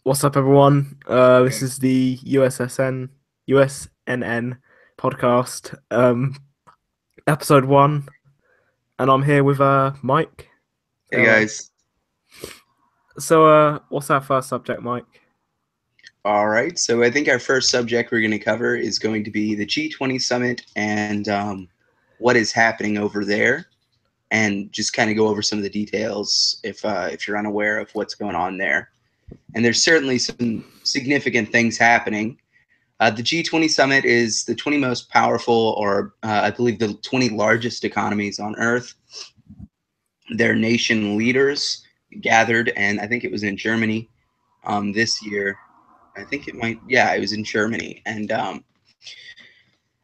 What's up, everyone? This is the USNN podcast, episode 1, and I'm here with Mike. Hey guys. So, what's our first subject, Mike? All right. So I think our first subject we're going to cover is going to be the G20 summit and what is happening over there, and just kind of go over some of the details if you're unaware of what's going on there. And there's certainly some significant things happening. The G20 summit is the 20 most powerful, or I believe the 20 largest economies on Earth. Their nation leaders gathered, and I think it was in Germany this year. It was in Germany. And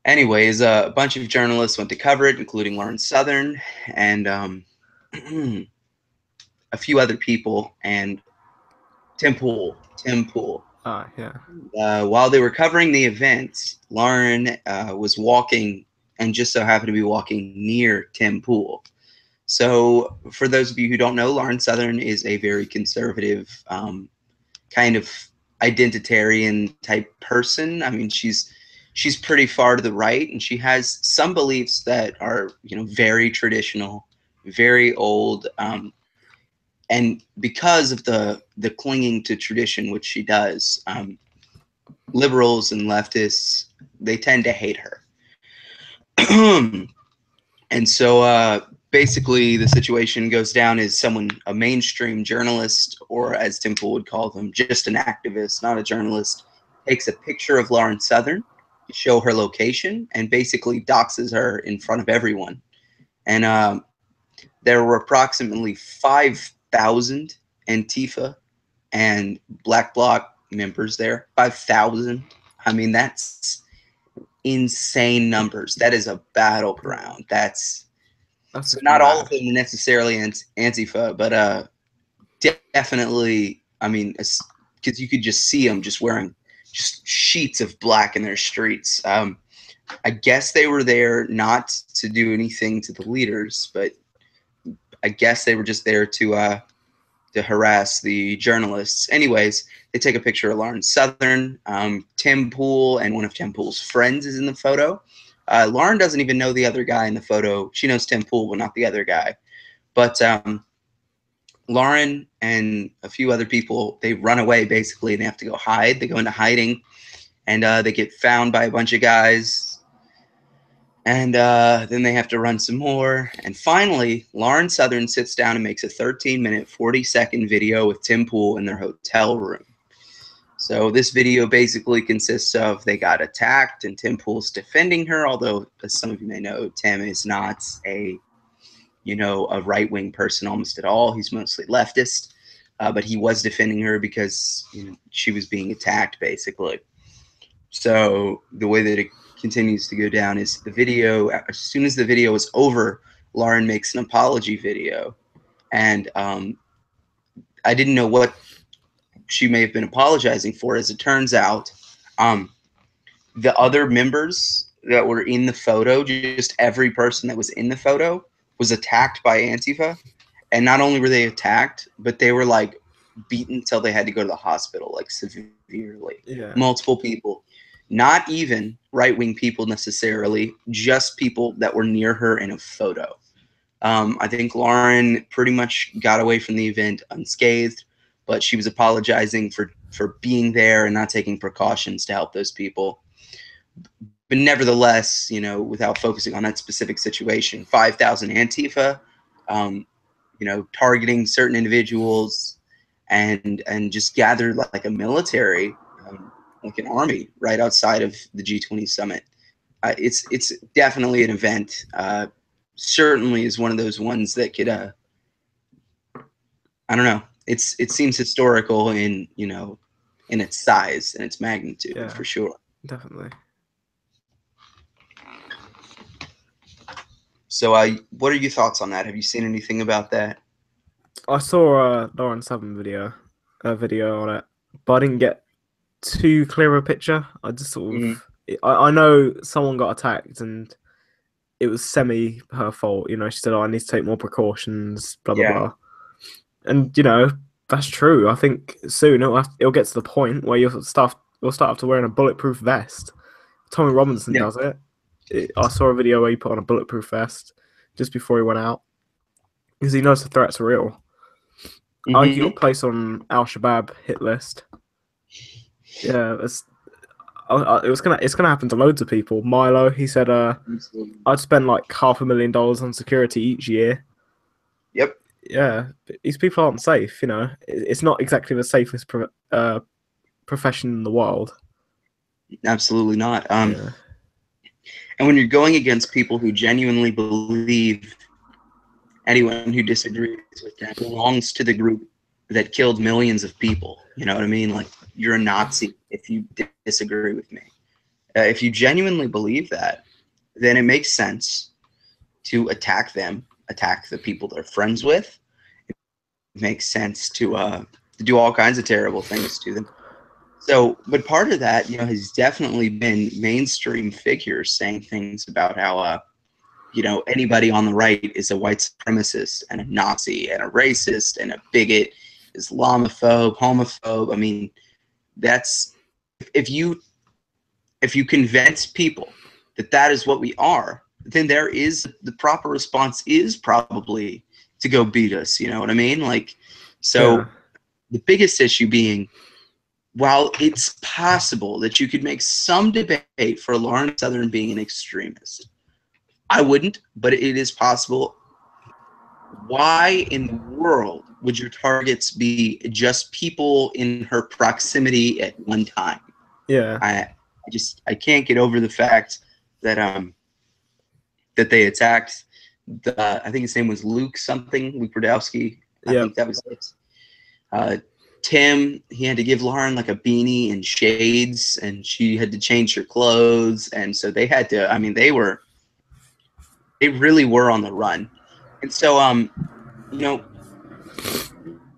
anyways, a bunch of journalists went to cover it, including Lauren Southern and a few other people, and Tim Pool. Yeah. While they were covering the event, Lauren was walking, and just so happened to be walking near Tim Pool. So for those of you who don't know, Lauren Southern is a very conservative kind of identitarian type person. I mean, she's pretty far to the right, and she has some beliefs that are, very traditional, very old, and because of the clinging to tradition, which she does, liberals and leftists, they tend to hate her. And so basically the situation goes down is a mainstream journalist, or as Tim Pool would call them, just an activist, not a journalist, takes a picture of Lauren Southern to show her location and basically doxes her in front of everyone. And there were approximately 5,000 Antifa and Black Bloc members there. 5,000. I mean, that's insane numbers. That is a battleground. That's so not all of them necessarily Antifa, but definitely, I mean, because you could just see them just wearing just sheets of black in their streets. I guess they were there not to do anything to the leaders, but I guess they were just there to harass the journalists. Anyways, they take a picture of Lauren Southern. Tim Pool and one of Tim Pool's friends is in the photo. Lauren doesn't even know the other guy in the photo. She knows Tim Pool, but not the other guy. But Lauren and a few other people, they run away basically, and they have to go hide. They go into hiding, and they get found by a bunch of guys. And then they have to run some more. And finally, Lauren Southern sits down and makes a 13-minute, 40-second video with Tim Pool in their hotel room. So this video basically consists of they got attacked and Tim Pool's defending her, although, as some of you may know, Tim is not a right-wing person almost at all. He's mostly leftist. But he was defending her because she was being attacked, basically. So the way that it continues to go down is the video, as soon as the video is over, Lauren makes an apology video. And I didn't know what she may have been apologizing for. As it turns out, the other members that were in the photo, just every person that was in the photo, was attacked by Antifa. And not only were they attacked, but they were like beaten until they had to go to the hospital, like severely. Yeah. Multiple people. Not even right-wing people necessarily, just people that were near her in a photo. I think Lauren pretty much got away from the event unscathed, but she was apologizing for being there and not taking precautions to help those people. But nevertheless, without focusing on that specific situation, 5,000 Antifa, targeting certain individuals and just gathered like a military, like an army right outside of the G20 summit. It's definitely an event. Certainly is one of those ones that could, I don't know. It seems historical in its size and its magnitude, Yeah, for sure. Definitely. So, what are your thoughts on that? Have you seen anything about that? I saw a Lauren Southern video on it, but I didn't get too clear a picture. I just sort of, I know someone got attacked and it was semi her fault. She said, "Oh, I need to take more precautions." Blah blah blah. And That's true. I think soon it'll get to the point where you'll start after wearing a bulletproof vest. Tommy Robinson Yeah. does it. I saw a video where he put on a bulletproof vest just before he went out because he knows the threats are real. I think he got placed on Al Shabaab hit list. Yeah, it's gonna happen to loads of people. Milo, he said, I'd spend like $500,000 on security each year. Yep. Yeah, these people aren't safe. You know, it's not exactly the safest profession in the world. Absolutely not. Yeah. And when you're going against people who genuinely believe anyone who disagrees with them belongs to the group that killed millions of people, you know what I mean? Like, you're a Nazi if you disagree with me. If you genuinely believe that, then it makes sense to attack them, attack the people they're friends with. It makes sense to do all kinds of terrible things to them. So, but part of that, you know, has definitely been mainstream figures saying things about how, you know, anybody on the right is a white supremacist and a Nazi and a racist and a bigot, Islamophobe, homophobe. I mean, that's if you convince people that that is what we are, then there is the proper response is probably to go beat us. You know what I mean? Like, so Yeah. the biggest issue being, while it's possible that you could make some debate for Lawrence Southern being an extremist, I wouldn't, but it is possible. Why in the world would your targets be just people in her proximity at one time? Yeah. I can't get over the fact that that they attacked I think his name was Luke Rudowski. I think that was it. Tim, he had to give Lauren like a beanie and shades, and she had to change her clothes, and so they had to. I mean, they really were on the run, and so you know,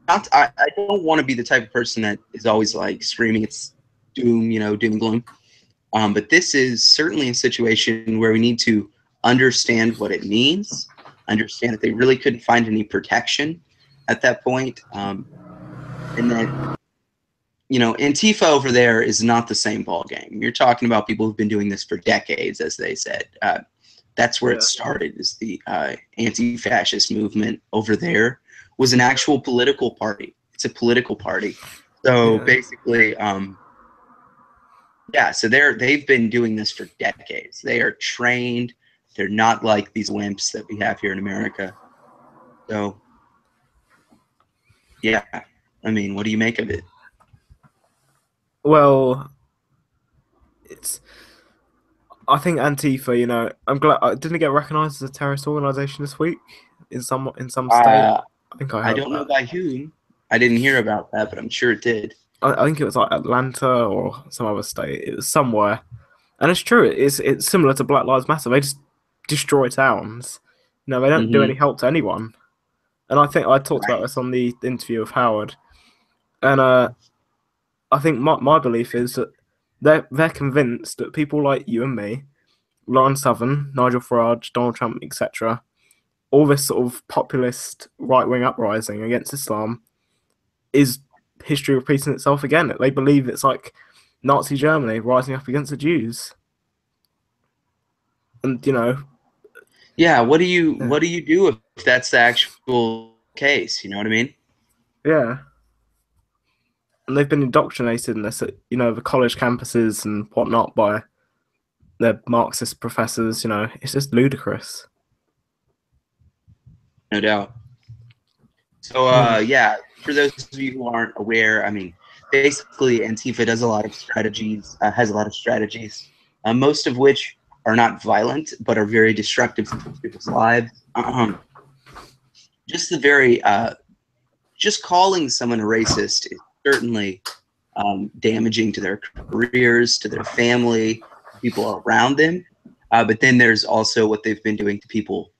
I don't want to be the type of person that is always like screaming it's doom, you know, doom and gloom. But this is certainly a situation where we need to understand what it means, understand that they really couldn't find any protection at that point, and that, you know, Antifa over there is not the same ball game. You're talking about people who've been doing this for decades, as they said. That's where it started. Is the anti-fascist movement over there was an actual political party. It's a political party. So basically, yeah. So they've been doing this for decades. They are trained. They're not like these wimps that we have here in America. So, yeah. I mean, what do you make of it? Well, I think Antifa, you know, I'm glad didn't it get recognised as a terrorist organisation this week in some state. I think I don't know by whom. I didn't hear about that, but I'm sure it did. I think it was like Atlanta or some other state. It was somewhere, and it's true. It's similar to Black Lives Matter. They just destroy towns. No, they don't do any help to anyone. And I think I talked about this on the interview with Howard, and I think my belief is that they're convinced that people like you and me, Lauren Southern, Nigel Farage, Donald Trump, etc., all this sort of populist right-wing uprising against Islam is history repeating itself again. They believe it's like Nazi Germany rising up against the Jews. And, you know... Yeah, what do you do if that's the actual case? You know what I mean? Yeah. And they've been indoctrinated in this at, you know, the college campuses and whatnot by their Marxist professors. You know, it's just ludicrous. No doubt. So, yeah, for those of you who aren't aware, I mean, basically Antifa does a lot of strategies, has a lot of strategies, most of which are not violent, but are very destructive to people's lives. Just the very, just calling someone a racist is certainly damaging to their careers, to their family, people around them. But then there's also what they've been doing to people.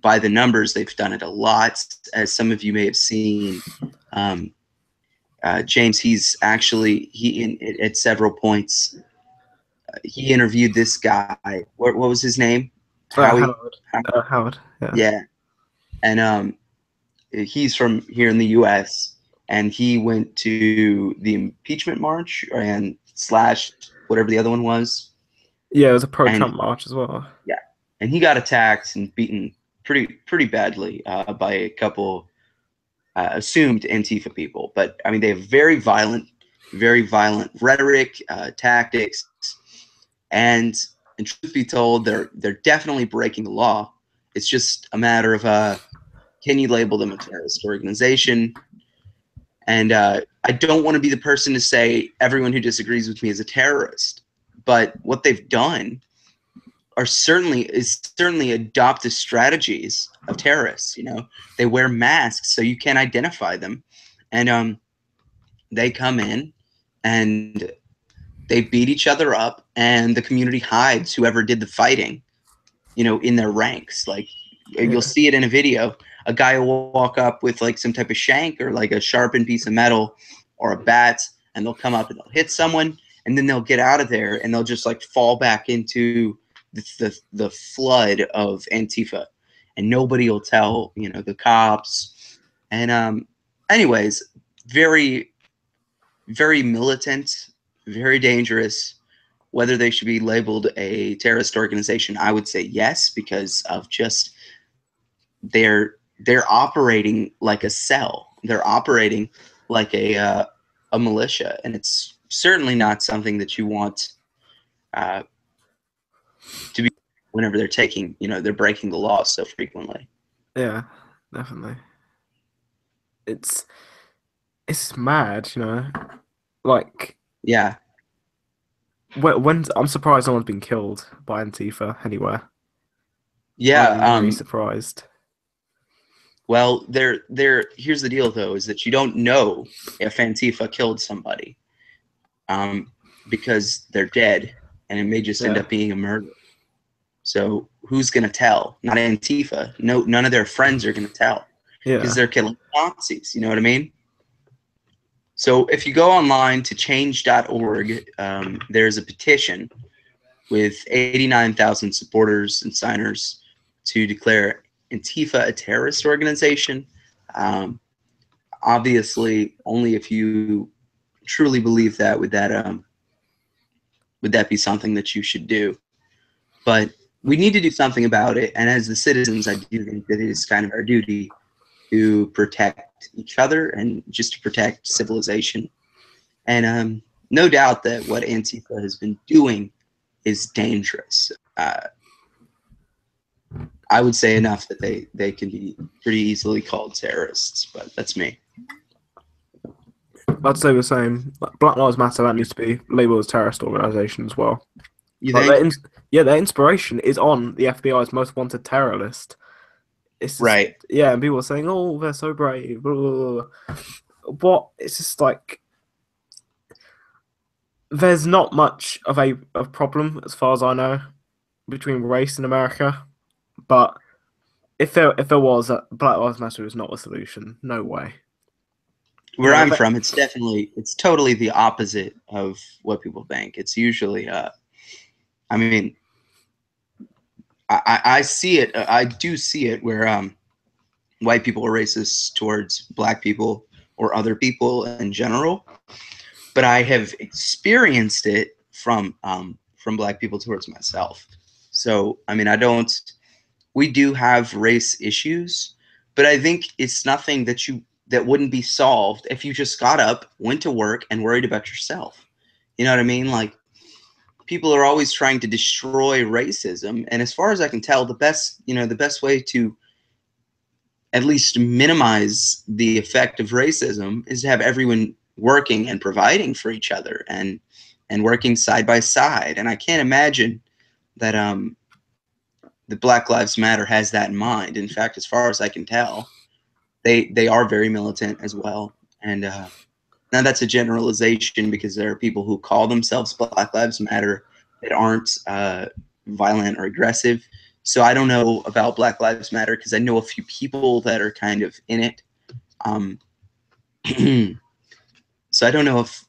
By the numbers, they've done it a lot, as some of you may have seen. James, he's actually at several points. He interviewed this guy. What was his name? Howard. Howard. Yeah, and he's from here in the U.S. and he went to the impeachment march and slash whatever the other one was. Yeah, it was a And pro-Trump march as well. yeah, and he got attacked and beaten pretty badly by a couple assumed Antifa people. But I mean, they have very violent rhetoric, tactics, and truth be told, they're definitely breaking the law. It's just a matter of can you label them a terrorist organization? And I don't want to be the person to say everyone who disagrees with me is a terrorist, but what they've done is certainly adopted strategies of terrorists. You know, they wear masks so you can't identify them, and they come in and they beat each other up, and the community hides whoever did the fighting, you know, in their ranks. Like you'll see it in a video. A guy will walk up with like some type of shank or like a sharpened piece of metal or a bat, and they'll come up and they'll hit someone, and then they'll get out of there and they'll just like fall back into the flood of Antifa, and nobody will tell, you know, the cops. And anyways, very militant, very dangerous. Whether they should be labeled a terrorist organization, I would say yes, because of just they're operating like a cell. They're operating like a militia, and it's certainly not something that you want to be whenever they're taking, you know, they're breaking the law so frequently. Yeah, definitely. It's mad, you know. Like, Yeah. when I'm surprised no one's been killed by Antifa anywhere. Yeah. I'm very surprised. Well, here's the deal though, is that you don't know if Antifa killed somebody, because they're dead, and it may just end up being a murder. So who's gonna tell? Not Antifa. No, none of their friends are gonna tell, because they're killing Nazis. You know what I mean? So if you go online to change.org, there's a petition with 89,000 supporters and signers to declare Antifa a terrorist organization. Obviously, only if you truly believe that would that be something that you should do. But we need to do something about it, and as the citizens, I do think that it is kind of our duty to protect each other and just to protect civilization. And no doubt that what Antifa has been doing is dangerous. I would say enough that they can be pretty easily called terrorists, but that's me. I'd say the same. Black Lives Matter, that needs to be labeled as a terrorist organization as well. You think? Their inspiration is on the FBI's most wanted terror list. It's just, right. Yeah, and people are saying, "Oh, they're so brave." Blah, blah, blah. What? It's just like there's not much of a problem, as far as I know, between race in America. But if there was, Black Lives Matter is not a solution. No way. Where I'm from, it's totally the opposite of what people think. It's usually, I mean, I see it. I do see it where white people are racist towards black people or other people in general, but I have experienced it from black people towards myself. So I mean, we do have race issues, but I think it's nothing that wouldn't be solved if you just got up, went to work, and worried about yourself. You know what I mean? Like, people are always trying to destroy racism, and as far as I can tell, the best way to at least minimize the effect of racism is to have everyone working and providing for each other and working side by side. And I can't imagine that the Black Lives Matter has that in mind. In fact, as far as I can tell, they are very militant as well. And now that's a generalization, because there are people who call themselves Black Lives Matter that aren't violent or aggressive. So I don't know about Black Lives Matter, because I know a few people that are kind of in it. So I don't know if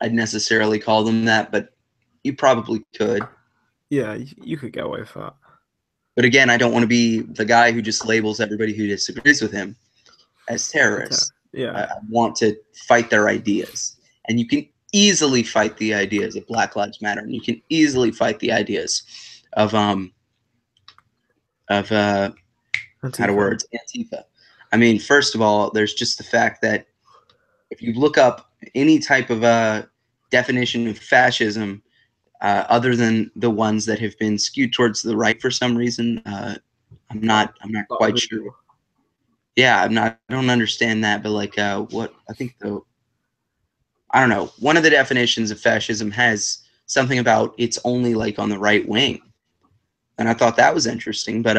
I'd necessarily call them that, but you probably could. Yeah, you could get away with that. But again, I don't want to be the guy who just labels everybody who disagrees with him. as terrorists. Yeah. I want to fight their ideas. And you can easily fight the ideas of Black Lives Matter, and you can easily fight the ideas of Antifa. Antifa. I mean, first of all, there's just the fact that if you look up any type of definition of fascism, other than the ones that have been skewed towards the right for some reason, I'm not quite sure. Yeah, I don't understand that, but like what I think I don't know. One of the definitions of fascism has something about it's only like on the right wing. And I thought that was interesting, but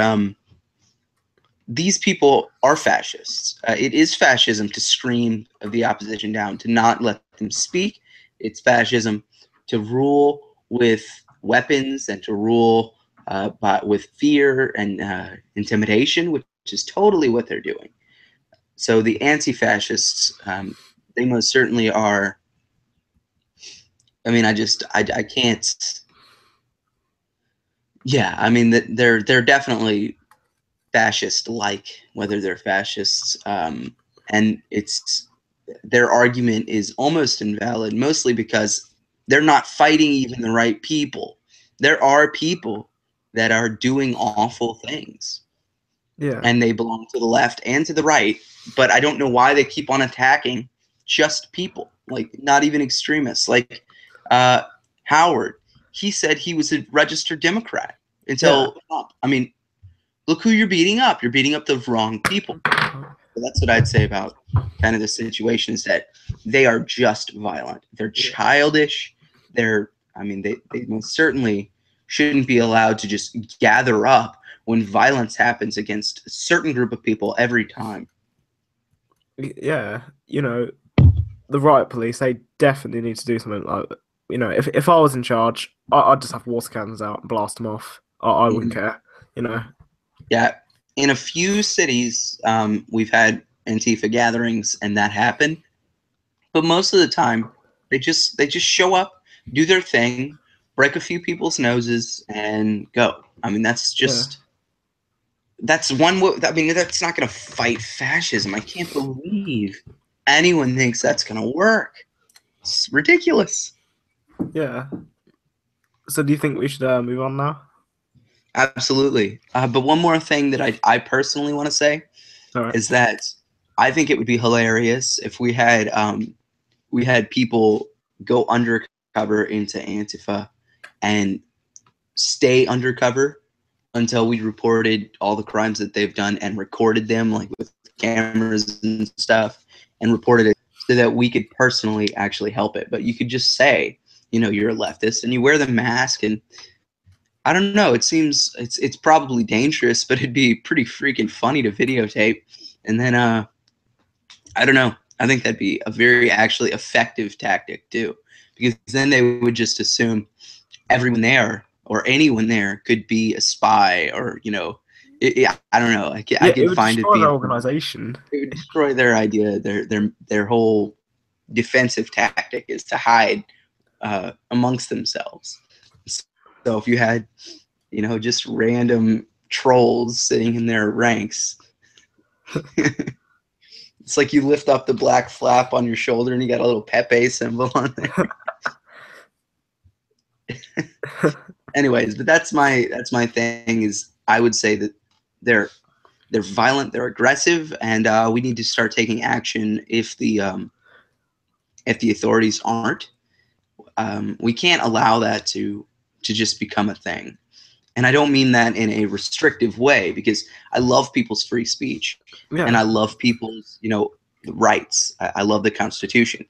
these people are fascists. It is fascism to scream the opposition down, to not let them speak. It's fascism to rule with weapons and to rule with fear and intimidation, which is totally what they're doing. So the anti-fascists, they most certainly are. I mean, I can't. Yeah, I mean, they're definitely fascist-like, whether they're fascists, and it's their argument is almost invalid, mostly because they're not fighting even the right people. There are people that are doing awful things, and they belong to the left and to the right, but I don't know why they keep on attacking just people, like not even extremists. Like Howard, he said he was a registered Democrat until Trump. I mean, look who you're beating up. You're beating up the wrong people. So that's what I'd say about kind of the situation, is that they are just violent. They're childish. They most certainly shouldn't be allowed to just gather up when violence happens against a certain group of people every time. Yeah, the riot police, they definitely need to do something like that. If I was in charge, I'd just have water cannons out and blast them off. I wouldn't care, Yeah, in a few cities, we've had Antifa gatherings, and that happened. But most of the time, they just show up, do their thing, break a few people's noses, and go. I mean, that's just that's one. I mean, that's not going to fight fascism. I can't believe anyone thinks that's going to work. It's ridiculous. Yeah. So do you think we should move on now? Absolutely. But one more thing that I personally want to say is that I think it would be hilarious if we had people go undercover into Antifa and stay undercover until we reported all the crimes that they've done and recorded them, like with cameras and stuff, and reported it so that we could personally actually help it. But you could just say, you're a leftist and you wear the mask, and I don't know, it seems it's probably dangerous, but it'd be pretty freaking funny to videotape. And then I don't know, I think that'd be a very actually effective tactic too, because then they would just assume everyone there or anyone there could be a spy, or I don't know. I could find it being their organization. It would destroy their idea. Their whole defensive tactic is to hide amongst themselves. So if you had, just random trolls sitting in their ranks, it's like you lift up the black flap on your shoulder and you got a little Pepe symbol on there. Anyways, but that's my thing, is I would say that they're violent, they're aggressive, and we need to start taking action if the authorities aren't. We can't allow that to just become a thing. And I don't mean that in a restrictive way, because I love people's free speech, and I love people's rights. I love the Constitution.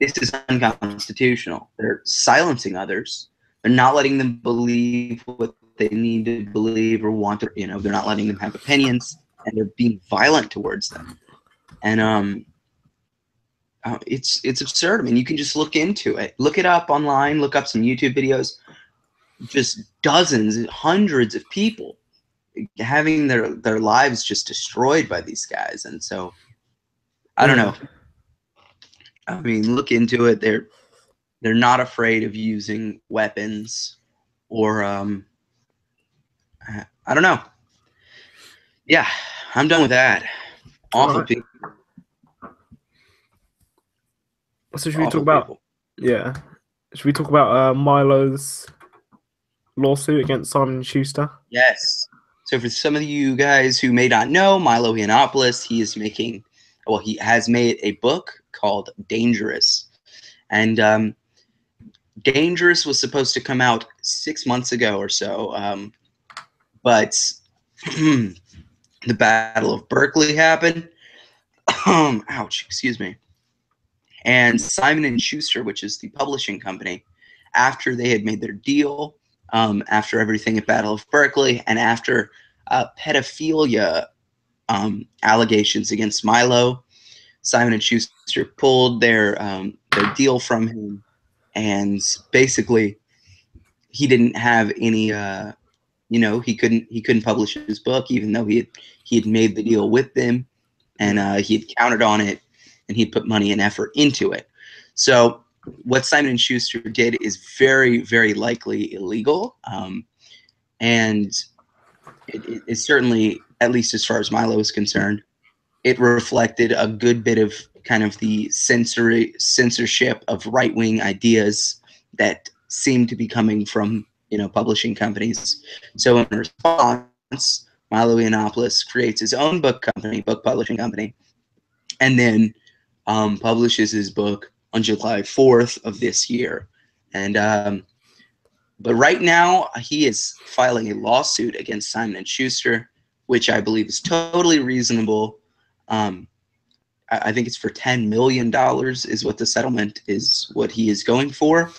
This is unconstitutional. They're silencing others. They're not letting them believe what they need to believe or want. They're not letting them have opinions, and they're being violent towards them. And it's absurd. I mean, you can just look into it. Look it up online. Look up some YouTube videos. Just dozens, hundreds of people having their lives just destroyed by these guys. And so, I don't know. I mean, look into it. They're not afraid of using weapons, or I don't know. Yeah, I'm done with that. Awful Right. people. So should we talk Awful about people. yeah? Should we talk about Milo's lawsuit against Simon and Schuster? Yes. So for some of you guys who may not know, Milo Yiannopoulos, he has made a book called Dangerous. And Dangerous was supposed to come out 6 months ago or so. But the Battle of Berkeley happened. Ouch, excuse me. And Simon and Schuster, which is the publishing company, after they had made their deal, after everything at Battle of Berkeley, and after pedophilia allegations against Milo, Simon and Schuster pulled their deal from him, and basically he didn't have any. He couldn't publish his book, even though he had made the deal with them, and he had counted on it, and he'd put money and effort into it. So what Simon and Schuster did is very, very likely illegal, and it certainly, at least as far as Milo is concerned, it reflected a good bit of kind of the censorship of right-wing ideas that seemed to be coming from publishing companies. So in response, Milo Yiannopoulos creates his own book publishing company, and then publishes his book on July 4th of this year. And but right now he is filing a lawsuit against Simon and Schuster, which I believe is totally reasonable. I think it's for $10 million is what the settlement is, what he is going for.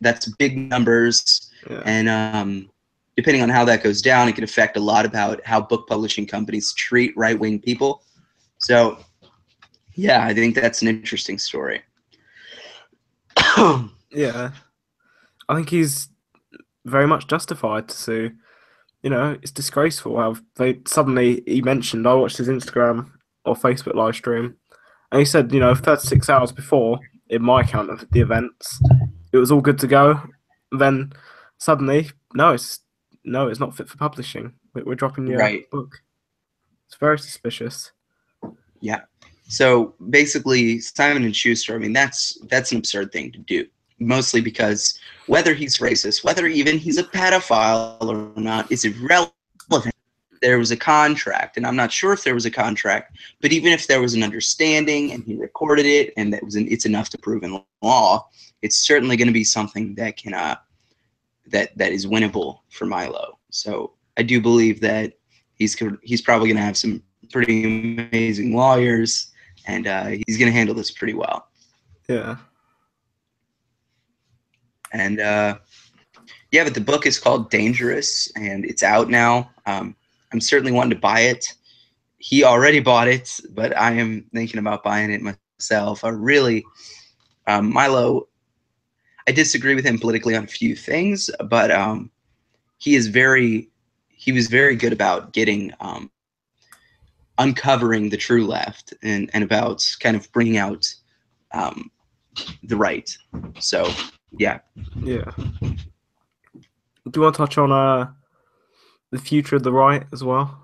That's big numbers. Yeah. And depending on how that goes down, it could affect a lot about how book publishing companies treat right-wing people. So, yeah, I think that's an interesting story. Yeah. I think he's very much justified to sue. It's disgraceful how he mentioned, I watched his Instagram or Facebook live stream, and he said, 36 hours before, in my account of the events, it was all good to go. Then suddenly, no, it's not fit for publishing. We're dropping your book. It's very suspicious. Yeah. So basically, Simon and Schuster, I mean, that's an absurd thing to do. Mostly because whether he's racist, whether even he's a pedophile or not, is irrelevant. There was a contract, and I'm not sure if there was a contract, but even if there was an understanding and he recorded it, and it's enough to prove in law, it's certainly going to be something that can that is winnable for Milo. So I do believe that he's probably going to have some pretty amazing lawyers, and he's going to handle this pretty well. Yeah. And but the book is called Dangerous, and it's out now. I'm certainly wanting to buy it. He already bought it, but I am thinking about buying it myself. Milo, I disagree with him politically on a few things, but he was very good about getting uncovering the true left and about kind of bringing out the right. So, yeah. Yeah. Do you want to touch on the future of the right as well?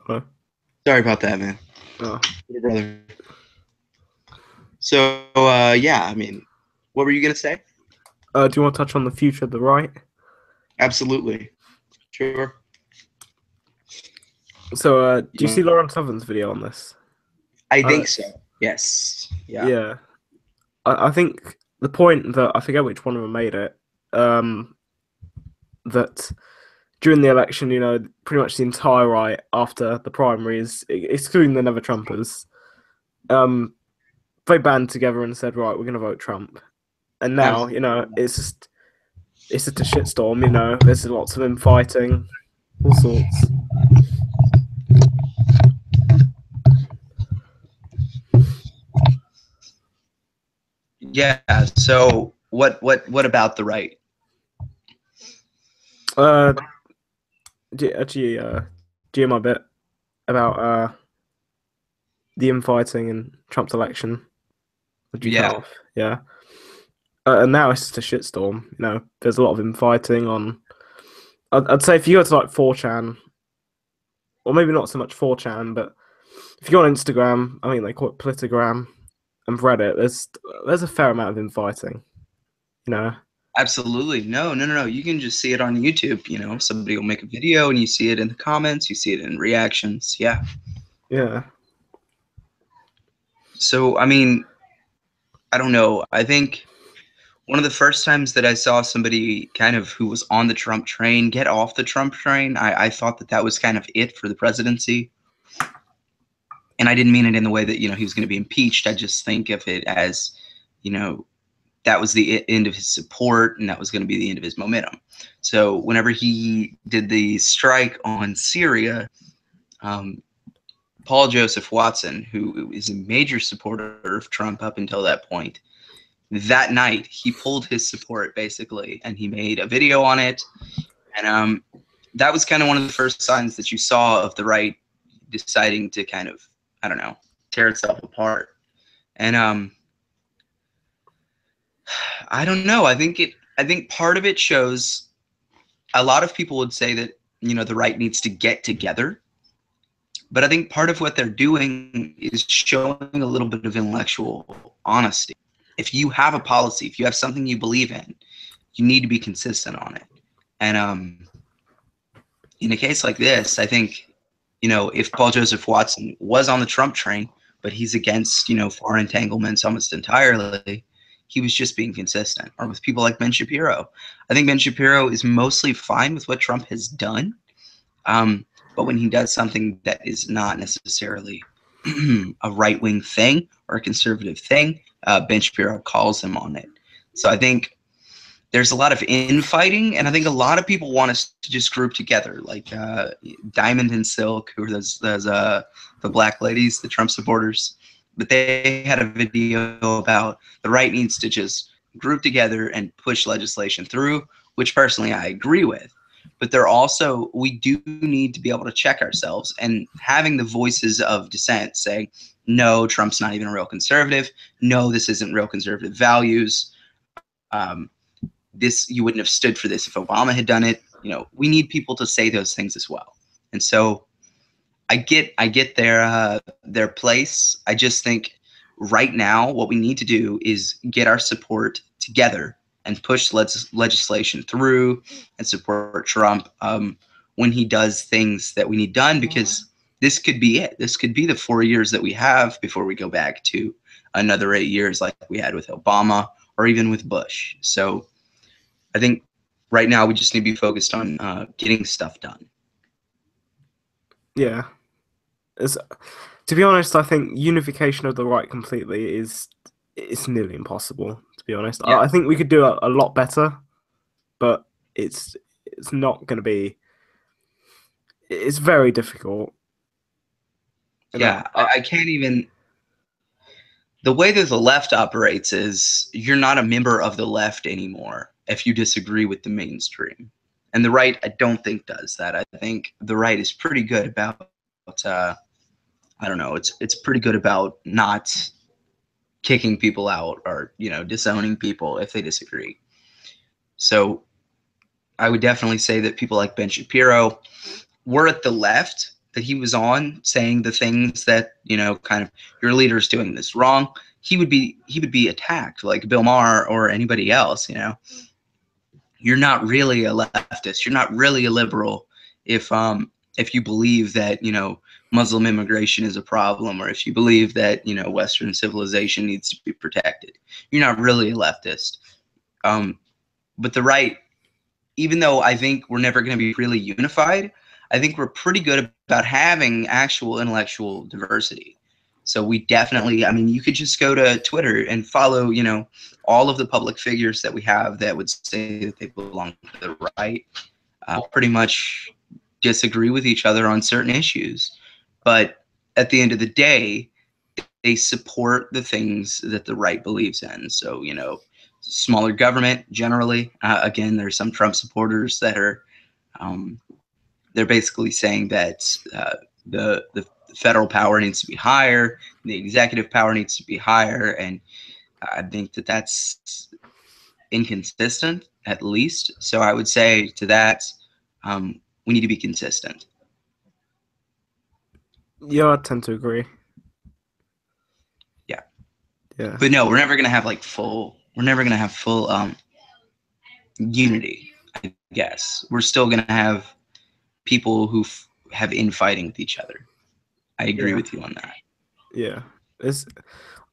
Hello? Sorry about that, man. Oh. Brother. So, yeah, I mean, what were you going to say? Do you want to touch on the future of the right? Absolutely. Sure. So, do you see Lauren Southern's video on this? I think so. Yes. Yeah. Yeah. I think the point that, I forget which one of them made it, that during the election, pretty much the entire right after the primaries, excluding the Never Trumpers, they band together and said, right, we're going to vote Trump. And now, it's just a shitstorm, there's lots of infighting, all sorts. Yeah. So what about the right? Do Do you hear my bit about the infighting in Trump's election? Did you cut Yeah, off? Yeah. And now it's just a shitstorm. You know, there's a lot of infighting on. I'd say if you go to like 4chan, or maybe not so much 4chan, but if you go on Instagram, I mean they call it Politigram, and Reddit, there's a fair amount of infighting. You know. absolutely. No. You can just see it on YouTube. You know, somebody will make a video and you see it in the comments, you see it in reactions. Yeah. Yeah. So, I mean, I don't know. I think one of the first times that I saw somebody kind of who was on the Trump train get off the Trump train, I thought that that was kind of it for the presidency. And I didn't mean it in the way that, you know, he was going to be impeached. I just think of it as, you know, that was the end of his support and that was going to be the end of his momentum. So whenever he did the strike on Syria, Paul Joseph Watson, who is a major supporter of Trump up until that point, that night he pulled his support basically and he made a video on it. And that was kind of one of the first signs that you saw of the right deciding to kind of, I don't know, tear itself apart. And I don't know. I think part of it shows a lot of people would say that, you know, the right needs to get together. But I think part of what they're doing is showing a little bit of intellectual honesty. If you have a policy, if you have something you believe in, you need to be consistent on it. And in a case like this, I think, you know, if Paul Joseph Watson was on the Trump train, but he's against, you know, foreign entanglements almost entirely, he was just being consistent. Or with people like Ben Shapiro. I think Ben Shapiro is mostly fine with what Trump has done. But when he does something that is not necessarily a right-wing thing or a conservative thing, Ben Shapiro calls him on it. So I think there's a lot of infighting, and I think a lot of people want us to just group together, like Diamond and Silk, who are those the black ladies, the Trump supporters. But they had a video about the right needs to just group together and push legislation through, which personally I agree with. But we do need to be able to check ourselves, and having the voices of dissent say, no, Trump's not even a real conservative. No, this isn't real conservative values. This, you wouldn't have stood for this if Obama had done it. You know, we need people to say those things as well. And so I get their place. I just think right now what we need to do is get our support together and push legislation through and support Trump when he does things that we need done, because this could be it. This could be the 4 years that we have before we go back to another 8 years like we had with Obama or even with Bush. So I think right now we just need to be focused on getting stuff done. Yeah. To be honest, I think unification of the right completely it's nearly impossible, to be honest. Yeah. I think we could do a lot better, but it's not going to be. It's very difficult. Yeah, I can't even. The way that the left operates is you're not a member of the left anymore if you disagree with the mainstream. And the right, I don't think, does that. I think the right is pretty good about, I don't know, it's pretty good about not kicking people out or, you know, disowning people if they disagree. So I would definitely say that people like Ben Shapiro were at the left, that he was on saying the things that, you know, kind of, your leader's doing this wrong. He would be attacked like Bill Maher or anybody else. You know, you're not really a leftist. You're not really a liberal if you believe that, you know, Muslim immigration is a problem, or if you believe that, you know, Western civilization needs to be protected. You're not really a leftist. But the right, even though I think we're never going to be really unified, I think we're pretty good about having actual intellectual diversity. So we definitely, I mean, you could just go to Twitter and follow, you know, all of the public figures that we have that would say that they belong to the right, pretty much disagree with each other on certain issues. But at the end of the day, they support the things that the right believes in. So, you know, smaller government generally. Again, there's some Trump supporters that are they're basically saying that the federal power needs to be higher, the executive power needs to be higher, and I think that that's inconsistent at least. So I would say to that, we need to be consistent. Yeah, I tend to agree. Yeah. Yeah. But no, we're never gonna have full unity. I guess we're still gonna have people who have infighting with each other. I agree with you on that. Yeah.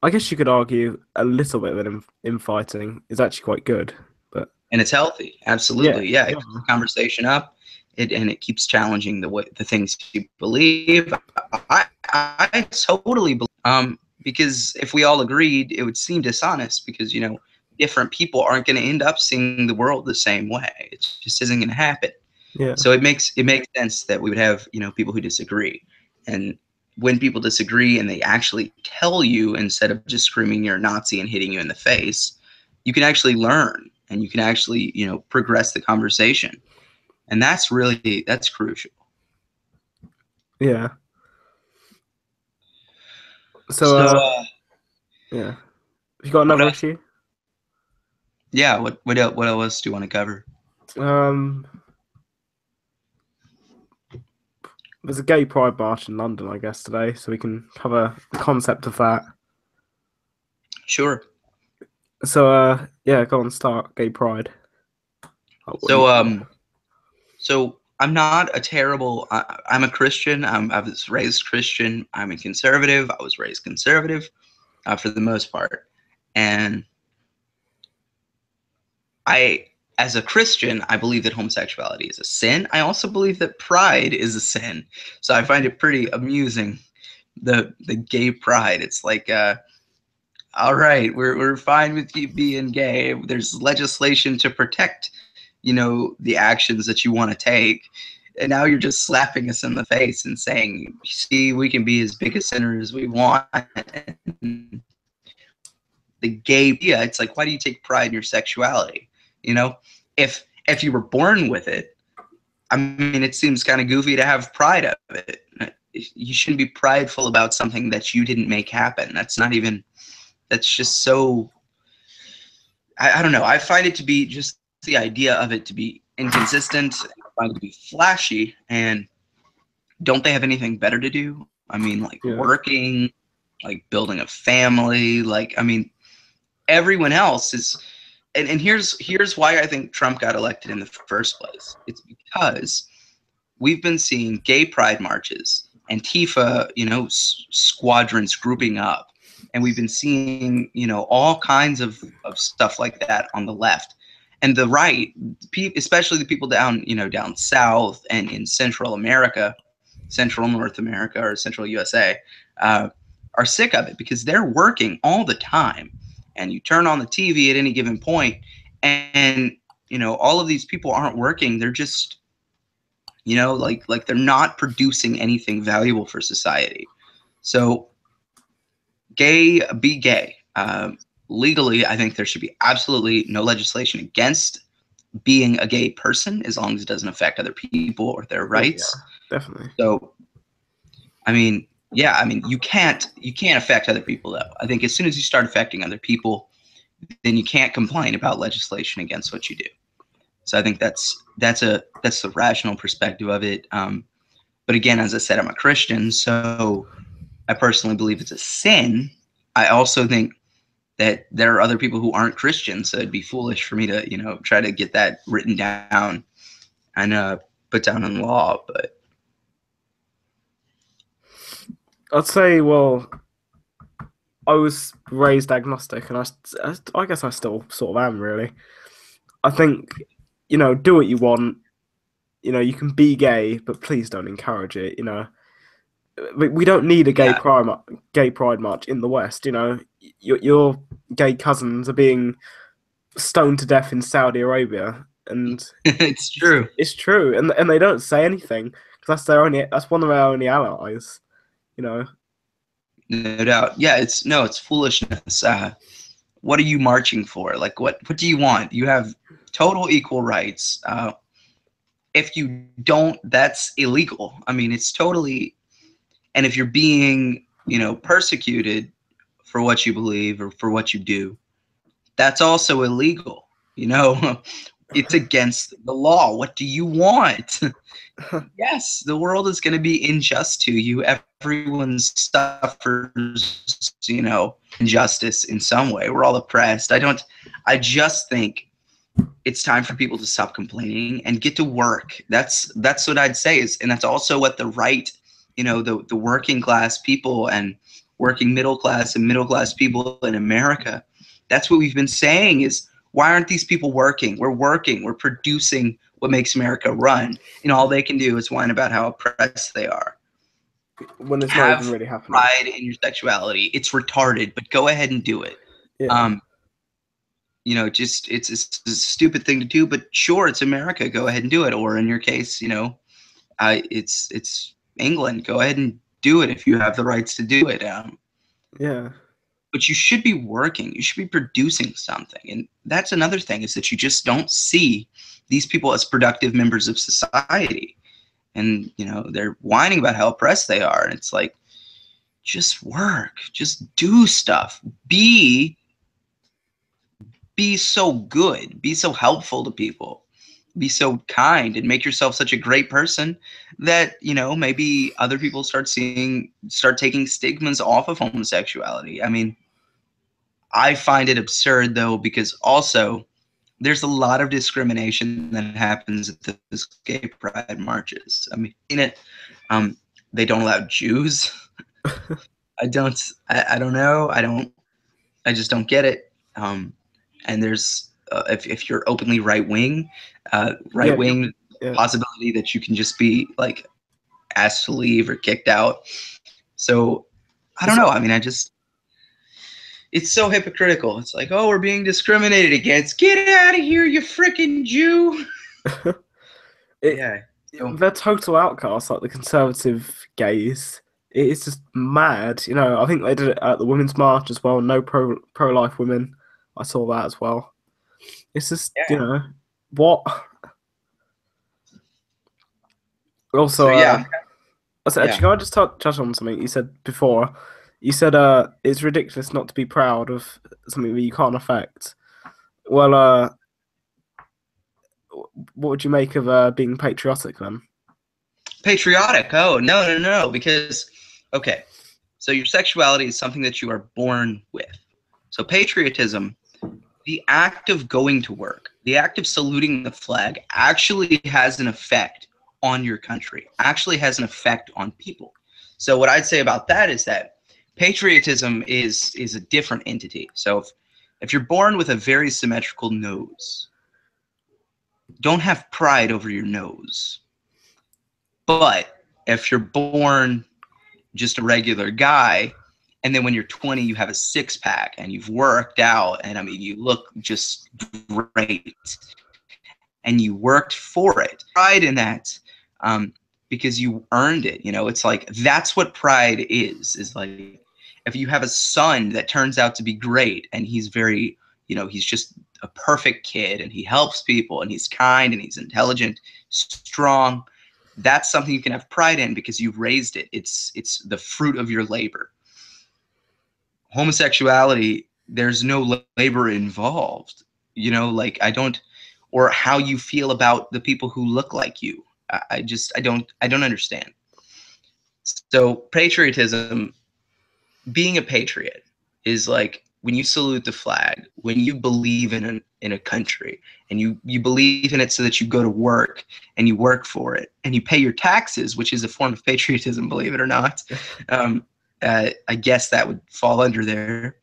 I guess you could argue a little bit of an infighting is actually quite good, and it's healthy. Absolutely, yeah. It yeah. keeps the conversation up, and it keeps challenging the things you believe. I totally believe. Because if we all agreed, it would seem dishonest. Because different people aren't going to end up seeing the world the same way. It just isn't going to happen. Yeah. So it makes sense that we would have people who disagree, and when people disagree and they actually tell you instead of just screaming you're a Nazi and hitting you in the face, you can actually learn and you can actually progress the conversation, and that's crucial. Yeah. So yeah, you got another issue? Yeah. What else do you want to cover? There's a gay pride march in London, I guess, today, so we can cover the concept of that. Sure. So yeah, go on, start gay pride. So I'm not a terrible. I'm a Christian. I was raised Christian. I'm a conservative. I was raised conservative, for the most part, and as a Christian, I believe that homosexuality is a sin. I also believe that pride is a sin. So I find it pretty amusing, the gay pride. It's like, all right, we're fine with you being gay. There's legislation to protect, the actions that you want to take. And now you're just slapping us in the face and saying, see, we can be as big a sinner as we want. The gay, yeah, it's like, why do you take pride in your sexuality? If you were born with it, I mean, it seems kind of goofy to have pride of it. You shouldn't be prideful about something that you didn't make happen. That's just so, I don't know. I find it to be just the idea of it to be inconsistent. I find it to be flashy. And don't they have anything better to do? I mean, working, building a family. I mean, everyone else is. And here's why I think Trump got elected in the first place. It's because we've been seeing gay pride marches, Antifa, squadrons grouping up, and we've been seeing, all kinds of stuff like that on the left. And the right, especially the people down south and in Central America, Central North America or Central USA, are sick of it because they're working all the time. And you turn on the TV at any given point, and all of these people aren't working. They're just, like they're not producing anything valuable for society. So, be gay. Legally, I think there should be absolutely no legislation against being a gay person as long as it doesn't affect other people or their rights. Yeah, definitely. So, I mean, yeah, I mean, you can't affect other people though. I think as soon as you start affecting other people, then you can't complain about legislation against what you do. So I think that's the rational perspective of it. But again, as I said, I'm a Christian, so I personally believe it's a sin. I also think that there are other people who aren't Christians, so it'd be foolish for me to try to get that written down and put down in law. But I'd say, well, I was raised agnostic, and I guess I still sort of am, really. I think, do what you want. You can be gay, but please don't encourage it. We don't need a gay pride march in the West. Your gay cousins are being stoned to death in Saudi Arabia, and it's true. It's true, and they don't say anything because that's one of our only allies. No doubt. Yeah, it's foolishness. What are you marching for? Like, what do you want? You have total equal rights. If you don't, that's illegal. I mean, it's totally. And if you're being, persecuted for what you believe or for what you do, that's also illegal. It's against the law. What do you want? Yes, the world is going to be unjust to you. Everyone suffers, injustice in some way. We're all oppressed. I just think it's time for people to stop complaining and get to work. That's what I'd say and that's also what the right, the working class people and working middle class and middle class people in America. That's what we've been saying is, why aren't these people working? We're working. We're producing what makes America run. And all they can do is whine about how oppressed they are. When it's not even really happening. Pride in your sexuality. It's retarded, but go ahead and do it. Yeah. It's a stupid thing to do, but sure, it's America. Go ahead and do it. Or in your case, it's England. Go ahead and do it if you have the rights to do it. Yeah. But you should be working. You should be producing something. And that's another thing, is that you just don't see these people as productive members of society. And, they're whining about how oppressed they are. And it's like, just work. Just do stuff. Be so good. Be so helpful to people. Be so kind and make yourself such a great person that, maybe other people start taking stigmas off of homosexuality. I mean, I find it absurd, though, because also there's a lot of discrimination that happens at the gay pride marches. I mean, they don't allow Jews. I don't know. I just don't get it. And there's, if you're openly right-wing, possibility that you can just be like asked to leave or kicked out. So I don't know. I mean, it's so hypocritical. It's like, oh, we're being discriminated against. Get out of here, you freaking Jew. They're total outcasts, like the conservative gays. It's just mad. I think they did it at the Women's March as well. No pro-life women. I saw that as well. It's just, what? Also, can I just touch on something you said before? You said it's ridiculous not to be proud of something that you can't affect. Well, what would you make of being patriotic then? Patriotic? Oh, no. Because, okay, so your sexuality is something that you are born with. So patriotism, the act of going to work, the act of saluting the flag actually has an effect on your country, actually has an effect on people. So what I'd say about that is that patriotism is a different entity. So if you're born with a very symmetrical nose, don't have pride over your nose. But if you're born just a regular guy, and then when you're 20, you have a six-pack and you've worked out, and I mean, you look just great, and you worked for it. Pride in that, because you earned it. It's like, that's what pride is like, if you have a son that turns out to be great and he's very, he's just a perfect kid and he helps people and he's kind and he's intelligent, strong, that's something you can have pride in because you've raised it. It's the fruit of your labor. Homosexuality, there's no labor involved, or how you feel about the people who look like you. I don't understand. So patriotism, being a patriot, is like when you salute the flag, when you believe in a country, and you believe in it so that you go to work and you work for it and you pay your taxes, which is a form of patriotism, believe it or not. I guess that would fall under there.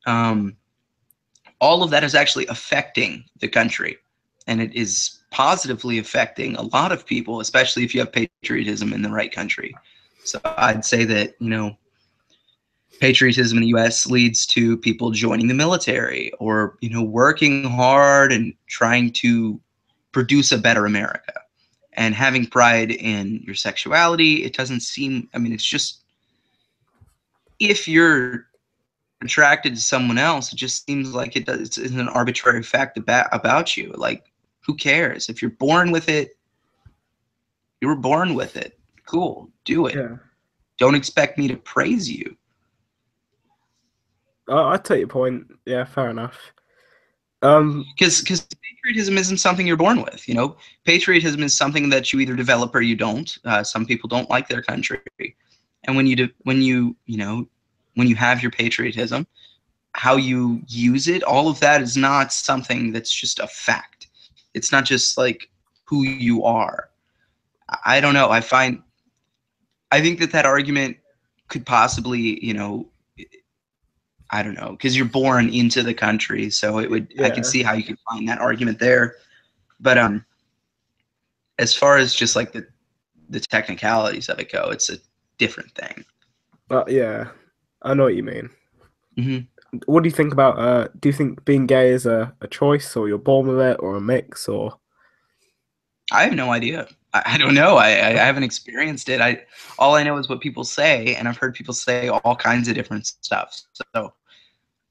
All of that is actually affecting the country, and it is positively affecting a lot of people, especially if you have patriotism in the right country. So I'd say that, patriotism in the U.S. leads to people joining the military or, working hard and trying to produce a better America. And having pride in your sexuality, it doesn't seem, it's just, if you're attracted to someone else, it just seems like it's an arbitrary fact about you. Like, who cares? If you're born with it, You were born with it. Cool. Do it. Yeah. Don't expect me to praise you. I take your point. Yeah, fair enough. Because patriotism isn't something you're born with. Patriotism is something that you either develop or you don't. Some people don't like their country, and when you have your patriotism, how you use it, all of that is not something that's just a fact. It's not just like who you are. I don't know. I think that argument could possibly, I don't know, because you're born into the country, so it would. Yeah. I could see how you could find that argument there, but as far as just like the technicalities of it go, it's a different thing. But yeah, I know what you mean. Mm-hmm. What do you think about? Do you think being gay is a choice, or you're born with it, or a mix, or? I have no idea. I don't know. I haven't experienced it. All I know is what people say, and I've heard people say all kinds of different stuff. So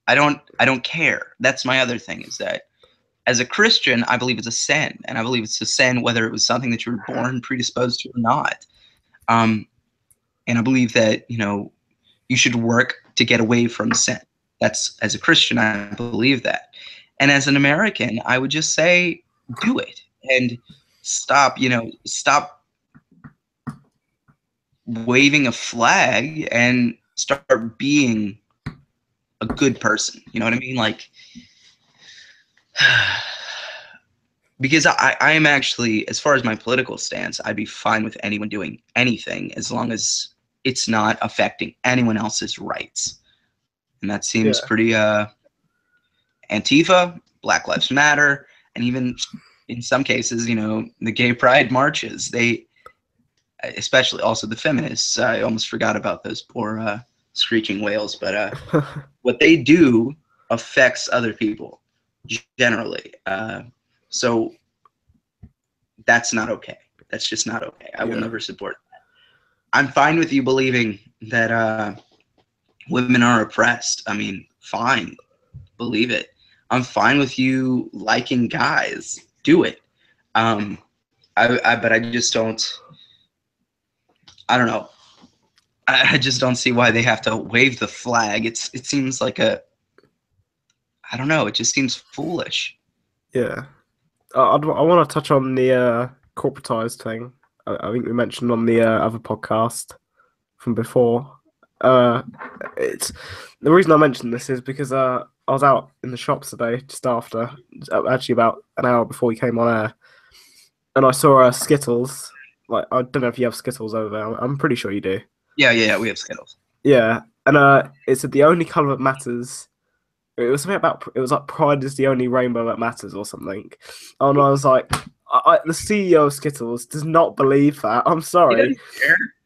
I don't care. That's my other thing, is that as a Christian, I believe it's a sin, and I believe it's a sin whether it was something that you were born predisposed to or not. And I believe that you should work to get away from sin. That's, as a Christian, I believe that. And as an American, I would just say, do it and stop waving a flag and start being a good person. You know what I mean? Like, because I am actually, as far as my political stance, I'd be fine with anyone doing anything as long as it's not affecting anyone else's rights. And that seems pretty Antifa, Black Lives Matter, and even in some cases, the gay pride marches, they, especially also the feminists, I almost forgot about those poor screeching whales, but what they do affects other people generally. So that's not okay. That's just not okay. I will never support that. I'm fine with you believing that women are oppressed. I mean, fine. Believe it. I'm fine with you liking guys. Do it. But I just don't. I don't know. I just don't see why they have to wave the flag. It seems like I don't know. It just seems foolish. Yeah. I want to touch on the corporatized thing. I think we mentioned on the other podcast from before. It's the reason I mentioned this is because I was out in the shops today just after, actually about an hour before we came on air, and I saw Skittles. Like, I don't know if you have Skittles over there. I'm pretty sure you do. Yeah, we have Skittles. Yeah, and it said the only color that matters. It was something about, it was like pride is the only rainbow that matters or something. And I was like, the CEO of Skittles does not believe that. I'm sorry.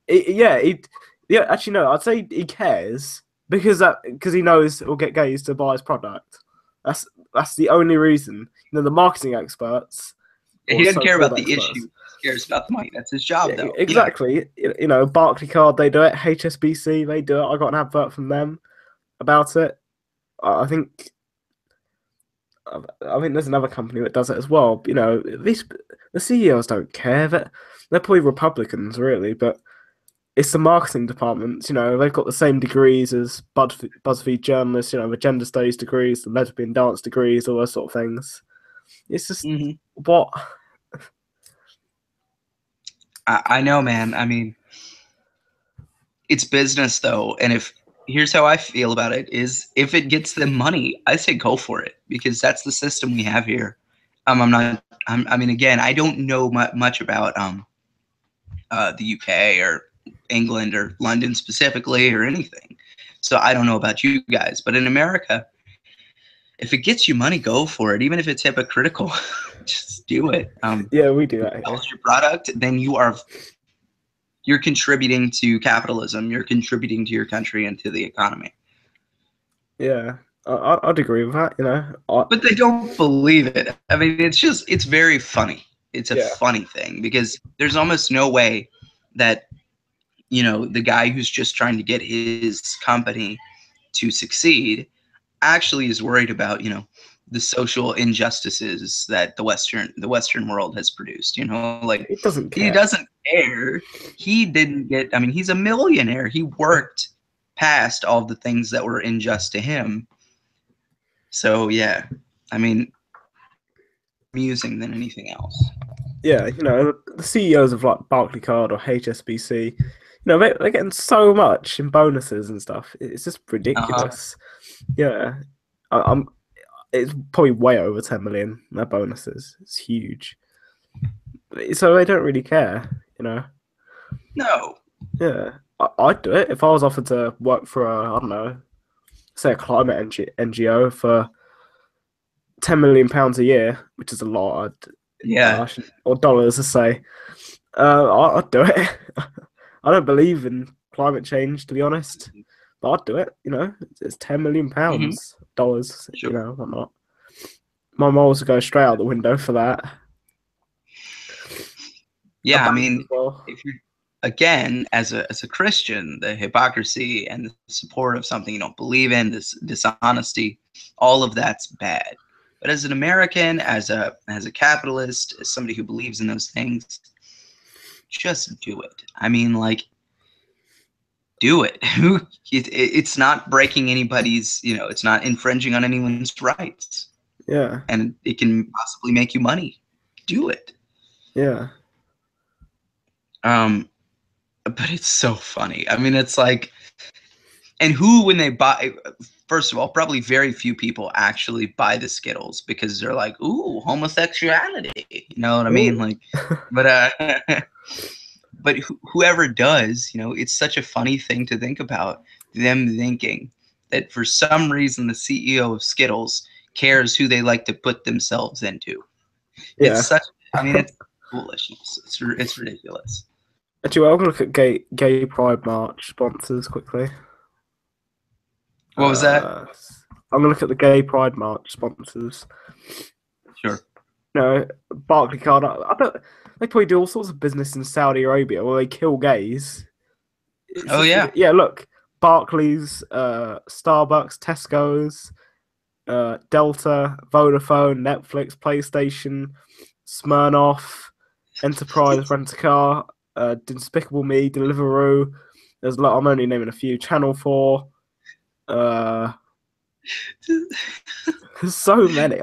He doesn't care. Actually, no, I'd say he cares because he knows it'll get gays to buy his product. That's the only reason. The marketing experts. He doesn't care about the issue. He cares about the money. That's his job, though. Exactly. Barclaycard, they do it. HSBC, they do it. I got an advert from them about it. I think there's another company that does it as well. The CEOs don't care. They're probably Republicans, really, but it's the marketing departments. They've got the same degrees as BuzzFeed journalists. The gender studies degrees, the lesbian dance degrees, all those sort of things. It's just what. I know, man. I mean, it's business, though, and here's how I feel about it is if it gets them money, I say go for it because that's the system we have here. Again, I don't know much about the UK or England or London specifically or anything. So I don't know about you guys, but in America, if it gets you money, go for it. Even if it's hypocritical, just do it. Yeah, we do that. If it's your product, then you're contributing to capitalism. You're contributing to your country and to the economy. Yeah, I'd agree with that. But they don't believe it. I mean, it's very funny. It's a funny thing because there's almost no way that the guy who's just trying to get his company to succeed actually is worried about, the social injustices that the Western world has produced. Like It doesn't he care. doesn't care. He didn't get. I mean, he's a millionaire. He worked past all the things that were unjust to him. So yeah, I mean, amusing than anything else. Yeah, the CEOs of like Barclaycard or HSBC, they're getting so much in bonuses and stuff. It's just ridiculous. Yeah, I'm. It's probably way over 10 million. Their bonuses. It's huge. So they don't really care. No. Yeah, I'd do it if I was offered to work for I don't know, say a climate NGO for £10 million a year, which is a lot. Yeah. Or dollars, let's say. I'd do it. I don't believe in climate change, to be honest, but I'd do it. It's £10 million dollars. Sure. Whatnot. My morals would go straight out the window for that. Yeah, I mean, if you again, as a Christian, the hypocrisy and the support of something you don't believe in, this dishonesty, all of that's bad. But as an American, as a capitalist, as somebody who believes in those things, just do it. I mean, like, do it. It's not breaking anybody's, it's not infringing on anyone's rights. Yeah. And it can possibly make you money. Do it. Yeah. But it's so funny. I mean, it's like, and who, when they buy, first of all, probably very few people actually buy the Skittles because they're like, ooh, homosexuality. You know what I mean? Like, but whoever does, it's such a funny thing to think about, them thinking that for some reason the CEO of Skittles cares who they like to put themselves into. Yeah. It's such, I mean, it's foolishness. It's ridiculous. Actually, I'm going to look at Gay Pride March sponsors quickly. What was that? I'm going to look at the Gay Pride March sponsors. Sure. Barclaycard. I don't. They probably do all sorts of business in Saudi Arabia where they kill gays. Yeah. Yeah. Look, Barclays, Starbucks, Tesco's, Delta, Vodafone, Netflix, PlayStation, Smirnoff, Enterprise Rent a Car, Despicable Me, Deliveroo. There's a lot. I'm only naming a few. Channel 4. There's so many.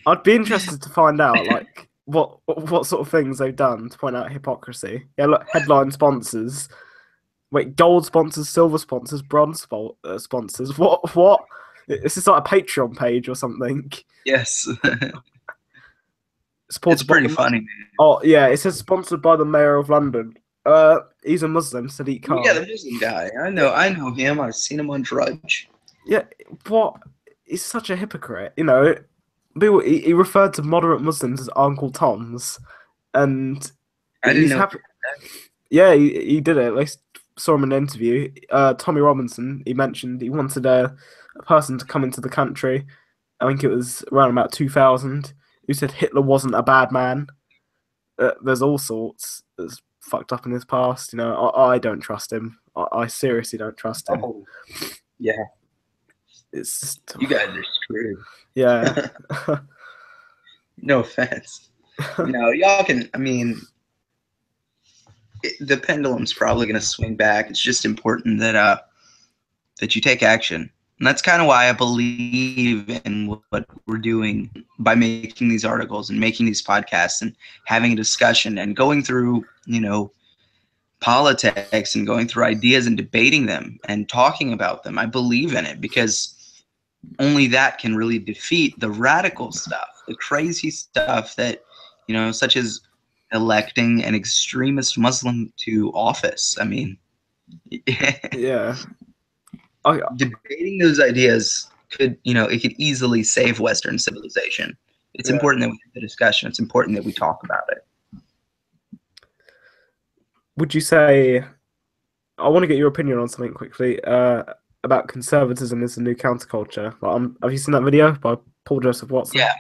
I'd be interested to find out, like, what sort of things they've done to point out hypocrisy. Yeah, look, headline sponsors. Wait, gold sponsors, silver sponsors, bronze sponsors. What? This is like a Patreon page or something. Yes. It's pretty funny. Oh, yeah, it says sponsored by the Mayor of London. He's a Muslim, Sadiq Khan. Yeah, the Muslim guy. I know him. I've seen him on Drudge. Yeah, what? He's such a hypocrite. He referred to moderate Muslims as Uncle Toms, and I didn't know. Yeah, he did it. I saw him in an interview. Tommy Robinson, he mentioned he wanted a person to come into the country. I think it was around about 2000. Who said Hitler wasn't a bad man. There's all sorts that's fucked up in his past. I don't trust him. I seriously don't trust him. Oh, yeah. It's just, you guys are screwed. Yeah. No offense. Y'all can. I mean, the pendulum's probably going to swing back. It's just important that you take action. And that's kind of why I believe in what we're doing by making these articles and making these podcasts and having a discussion and going through, politics and going through ideas and debating them and talking about them. I believe in it because only that can really defeat the radical stuff, the crazy stuff that, such as electing an extremist Muslim to office. I mean, yeah. Debating those ideas could easily save Western civilization. It's important that we have the discussion. It's important that we talk about it. Would you say, I want to get your opinion on something quickly, about conservatism as a new counterculture. Have you seen that video by Paul Joseph Watson? Yeah.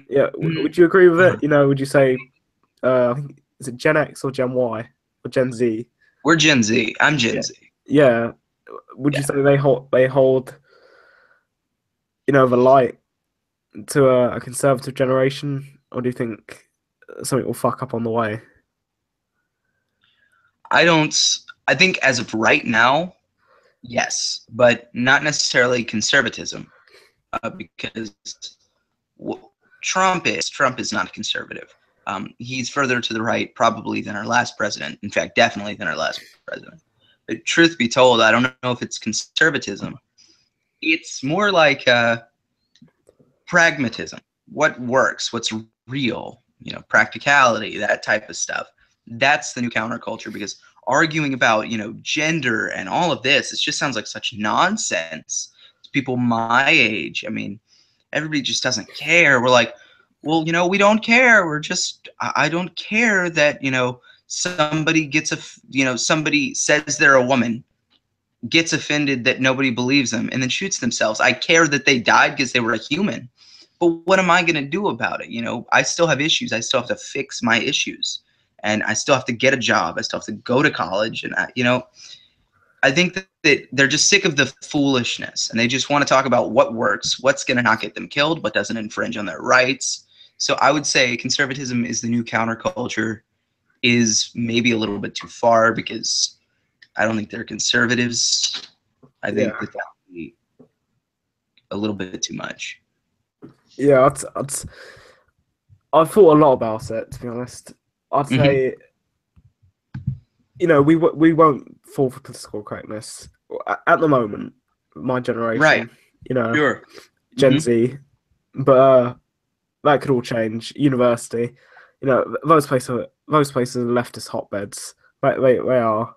Yeah. Would you agree with it? Would you say, I think, is it Gen X or Gen Y or Gen Z? We're Gen Z. I'm Gen Z. Yeah. Would you say they hold the light to a conservative generation, or do you think something will fuck up on the way? I think as of right now, yes, but not necessarily conservatism, because Trump is not a conservative. He's further to the right probably than our last president. In fact, definitely than our last president. But truth be told, I don't know if it's conservatism. It's more like pragmatism. What works? What's real? Practicality, that type of stuff. That's the new counterculture, because arguing about, gender and all of this, it just sounds like such nonsense to people my age. I mean, everybody just doesn't care. We're like, well, we don't care. I don't care that, somebody somebody says they're a woman, gets offended that nobody believes them, and then shoots themselves. I care that they died because they were a human. But what am I going to do about it? I still have issues. I still have to fix my issues. And I still have to get a job. I still have to go to college. And, I think that they're just sick of the foolishness. And they just want to talk about what works, what's going to not get them killed, what doesn't infringe on their rights. So I would say conservatism is the new counterculture, is maybe a little bit too far, because I don't think they're conservatives. I think that would be a little bit too much. Yeah, I've thought a lot about it, to be honest. I'd say, we won't fall for political correctness at the moment. My generation, right? Sure. Gen Z, but that could all change. University, those places are leftist hotbeds. They are.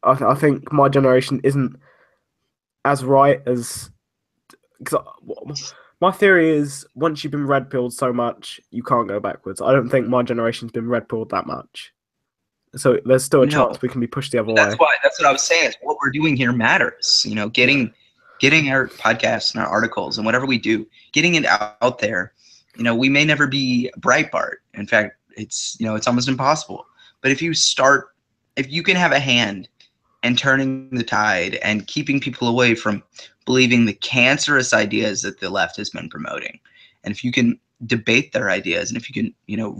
I think my generation isn't as right as, because my theory is, once you've been red pilled so much, you can't go backwards. I don't think my generation's been red pilled that much, so there's still a chance we can be pushed the other way. That's what I was saying. Is what we're doing here matters. Getting our podcasts and our articles and whatever we do, getting it out there. We may never be Breitbart. In fact, it's almost impossible. But if you can have a hand in turning the tide and keeping people away from believing the cancerous ideas that the left has been promoting, and if you can debate their ideas, and if you can,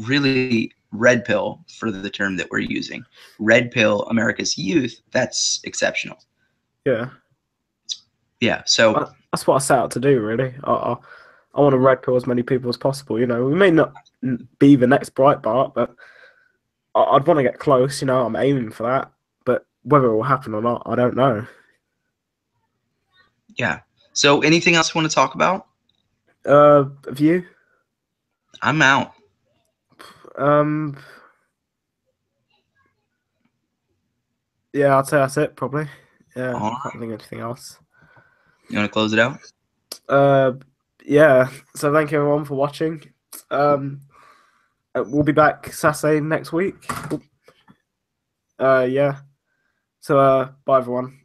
really red pill, for the term that we're using, red pill America's youth, that's exceptional. Yeah. So that's what I set out to do, really. I want to red pill as many people as possible. We may not be the next Breitbart, but I'd want to get close. I'm aiming for that. But whether it will happen or not, I don't know. Yeah. So anything else you want to talk about? Have you? I'm out. Yeah, I'd say that's it, probably. Yeah, I can't think of anything else. You want to close it out? Yeah. So thank you everyone for watching. We'll be back Saturday next week. Yeah. So bye everyone.